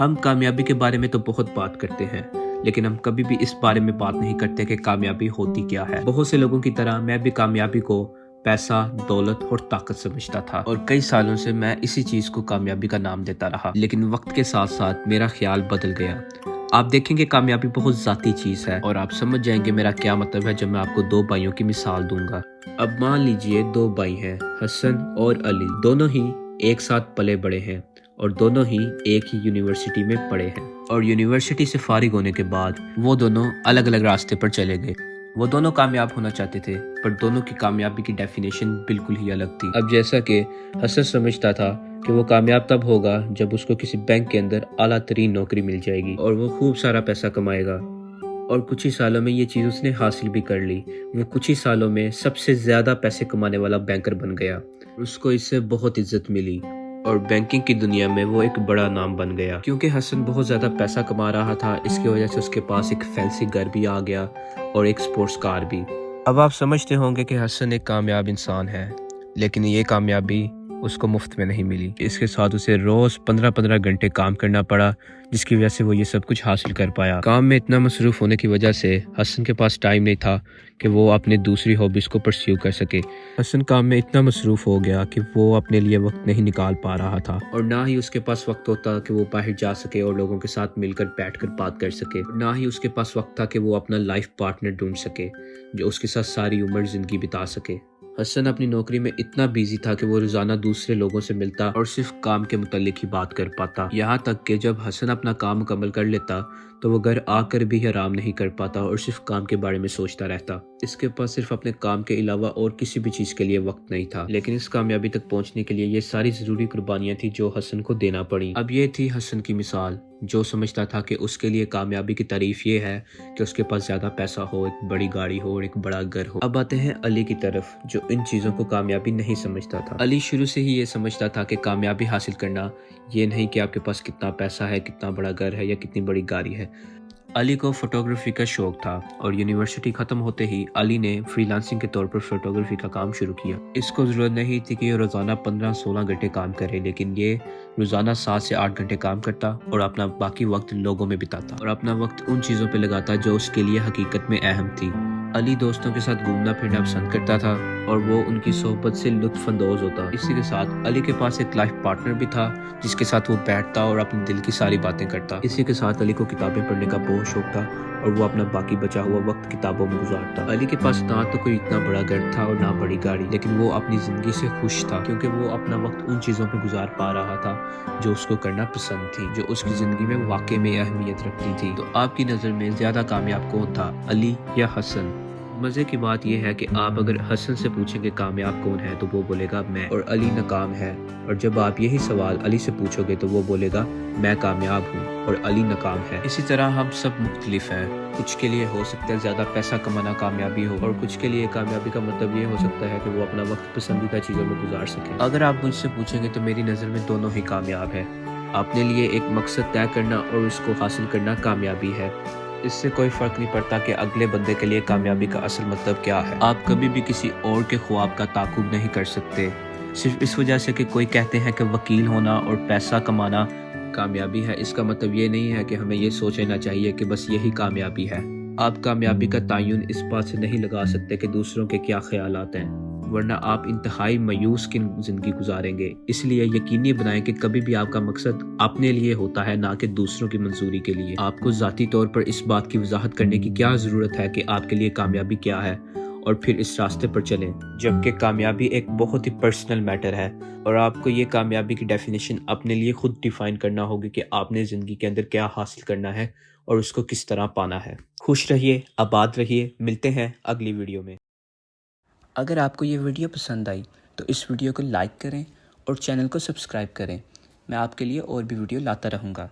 ہم کامیابی کے بارے میں تو بہت بات کرتے ہیں، لیکن ہم کبھی بھی اس بارے میں بات نہیں کرتے کہ کامیابی ہوتی کیا ہے۔ بہت سے لوگوں کی طرح میں بھی کامیابی کو پیسہ، دولت اور طاقت سمجھتا تھا، اور کئی سالوں سے میں اسی چیز کو کامیابی کا نام دیتا رہا، لیکن وقت کے ساتھ ساتھ میرا خیال بدل گیا۔ آپ دیکھیں گے کامیابی بہت ذاتی چیز ہے، اور آپ سمجھ جائیں گے میرا کیا مطلب ہے جب میں آپ کو دو بھائیوں کی مثال دوں گا۔ اب مان لیجئے دو بھائی ہیں، حسن اور علی، دونوں ہی ایک ساتھ پلے بڑے ہیں اور دونوں ہی ایک ہی یونیورسٹی میں پڑھے ہیں، اور یونیورسٹی سے فارغ ہونے کے بعد وہ دونوں الگ الگ راستے پر چلے گئے۔ وہ دونوں کامیاب ہونا چاہتے تھے، پر دونوں کی کامیابی کی ڈیفینیشن بالکل ہی الگ تھی۔ اب جیسا کہ حسن سمجھتا تھا کہ وہ کامیاب تب ہوگا جب اس کو کسی بینک کے اندر اعلیٰ ترین نوکری مل جائے گی اور وہ خوب سارا پیسہ کمائے گا، اور کچھ ہی سالوں میں یہ چیز اس نے حاصل بھی کر لی۔ وہ کچھ ہی سالوں میں سب سے زیادہ پیسے کمانے والا بینکر بن گیا۔ اس کو اس سے بہت عزت ملی، اور بینکنگ کی دنیا میں وہ ایک بڑا نام بن گیا۔ کیونکہ حسن بہت زیادہ پیسہ کما رہا تھا، اس کی وجہ سے اس کے پاس ایک فینسی گھر بھی آ گیا اور ایک سپورٹس کار بھی۔ اب آپ سمجھتے ہوں گے کہ حسن ایک کامیاب انسان ہے، لیکن یہ کامیابی اس کو مفت میں نہیں ملی۔ اس کے ساتھ اسے روز 15 گھنٹے کام کرنا پڑا، جس کی وجہ سے وہ یہ سب کچھ حاصل کر پایا۔ کام میں اتنا مصروف ہونے کی وجہ سے حسن کے پاس ٹائم نہیں تھا کہ وہ اپنے دوسری ہابیز کو پرسیو کر سکے۔ حسن کام میں اتنا مصروف ہو گیا کہ وہ اپنے لیے وقت نہیں نکال پا رہا تھا، اور نہ ہی اس کے پاس وقت ہوتا کہ وہ باہر جا سکے اور لوگوں کے ساتھ مل کر بیٹھ کر بات کر سکے، نہ ہی اس کے پاس وقت تھا کہ وہ اپنا لائف پارٹنر ڈھونڈ سکے جو اس کے ساتھ ساری عمر زندگی بتا سکے۔ حسن اپنی نوکری میں اتنا بیزی تھا کہ وہ روزانہ دوسرے لوگوں سے ملتا اور صرف کام کے متعلق ہی بات کر پاتا، یہاں تک کہ جب حسن اپنا کام مکمل کر لیتا تو وہ گھر آ کر بھی آرام نہیں کر پاتا اور صرف کام کے بارے میں سوچتا رہتا۔ اس کے پاس صرف اپنے کام کے علاوہ اور کسی بھی چیز کے لیے وقت نہیں تھا، لیکن اس کامیابی تک پہنچنے کے لیے یہ ساری ضروری قربانیاں تھیں جو حسن کو دینا پڑی۔ اب یہ تھی حسن کی مثال، جو سمجھتا تھا کہ اس کے لیے کامیابی کی تعریف یہ ہے کہ اس کے پاس زیادہ پیسہ ہو، ایک بڑی گاڑی ہو اور ایک بڑا گھر ہو۔ اب آتے ہیں علی کی طرف، جو ان چیزوں کو کامیابی نہیں سمجھتا تھا۔ علی شروع سے ہی یہ سمجھتا تھا کہ کامیابی حاصل کرنا یہ نہیں کہ آپ کے پاس کتنا پیسہ ہے، کتنا بڑا گھر ہے یا کتنی بڑی گاڑی ہے۔ علی کو فوٹوگرافی کا شوق تھا، اور یونیورسٹی ختم ہوتے ہی علی نے فری لانسنگ کے طور پر فوٹوگرافی کا کام شروع کیا۔ اس کو ضرورت نہیں تھی کہ یہ روزانہ 15-16 گھنٹے کام کرے، لیکن یہ روزانہ 7 سے 8 گھنٹے کام کرتا اور اپنا باقی وقت لوگوں میں بتاتا اور اپنا وقت ان چیزوں پہ لگاتا جو اس کے لیے حقیقت میں اہم تھی۔ علی دوستوں کے ساتھ گھومنا پھرنا پسند کرتا تھا، اور وہ ان کی صحبت سے لطف اندوز ہوتا۔ اسی کے ساتھ علی کے پاس ایک لائف پارٹنر بھی تھا جس کے ساتھ وہ بیٹھتا اور اپنے دل کی ساری باتیں کرتا۔ اسی کے ساتھ علی کو کتابیں پڑھنے کا بہت شوق تھا، اور وہ اپنا باقی بچا ہوا وقت کتابوں میں گزارتا۔ علی کے پاس نہ تو کوئی اتنا بڑا گھر تھا اور نہ بڑی گاڑی، لیکن وہ اپنی زندگی سے خوش تھا، کیونکہ وہ اپنا وقت ان چیزوں پہ گزار پا رہا تھا جو اس کو کرنا پسند تھی، جو اس کی زندگی میں واقعی میں اہمیت رکھتی تھی۔ تو آپ کی نظر میں زیادہ کامیاب کون تھا، علی یا حسن؟ مزے کی بات یہ ہے کہ آپ اگر حسن سے پوچھیں کہ کامیاب کون ہے تو وہ بولے گا میں، اور علی ناکام ہے، اور جب آپ یہی سوال علی سے پوچھو گے تو وہ بولے گا میں کامیاب ہوں اور علی ناکام ہے۔ اسی طرح ہم سب مختلف ہیں، کچھ کے لیے ہو سکتا ہے زیادہ پیسہ کمانا کامیابی ہو، اور کچھ کے لیے کامیابی کا مطلب یہ ہو سکتا ہے کہ وہ اپنا وقت پسندیدہ چیزوں میں گزار سکے۔ اگر آپ مجھ سے پوچھیں گے تو میری نظر میں دونوں ہی کامیاب ہیں۔ اپنے لیے ایک مقصد طے کرنا اور اس کو حاصل کرنا کامیابی ہے۔ اس سے کوئی فرق نہیں پڑتا کہ اگلے بندے کے لیے کامیابی کا اصل مطلب کیا ہے۔ آپ کبھی بھی کسی اور کے خواب کا تعاقب نہیں کر سکتے، صرف اس وجہ سے کہ کوئی کہتے ہیں کہ وکیل ہونا اور پیسہ کمانا کامیابی ہے۔ اس کا مطلب یہ نہیں ہے کہ ہمیں یہ سوچ لینا چاہیے کہ بس یہی کامیابی ہے۔ آپ کامیابی کا تعین اس بات سے نہیں لگا سکتے کہ دوسروں کے کیا خیالات ہیں، ورنہ آپ انتہائی مایوس کن زندگی گزاریں گے۔ اس لیے یقینی بنائیں کہ کبھی بھی آپ کا مقصد اپنے لیے ہوتا ہے، نہ کہ دوسروں کی منظوری کے لیے۔ آپ کو ذاتی طور پر اس بات کی وضاحت کرنے کی کیا ضرورت ہے کہ آپ کے لیے کامیابی کیا ہے، اور پھر اس راستے پر چلیں، جبکہ کامیابی ایک بہت ہی پرسنل میٹر ہے، اور آپ کو یہ کامیابی کی ڈیفینیشن اپنے لیے خود ڈیفائن کرنا ہوگی کہ آپ نے زندگی کے اندر کیا حاصل کرنا ہے اور اس کو کس طرح پانا ہے۔ خوش رہیے، آباد رہیے، ملتے ہیں اگلی ویڈیو میں۔ اگر آپ کو یہ ویڈیو پسند آئی تو اس ویڈیو کو لائک کریں اور چینل کو سبسکرائب کریں۔ میں آپ کے لیے اور بھی ویڈیو لاتا رہوں گا۔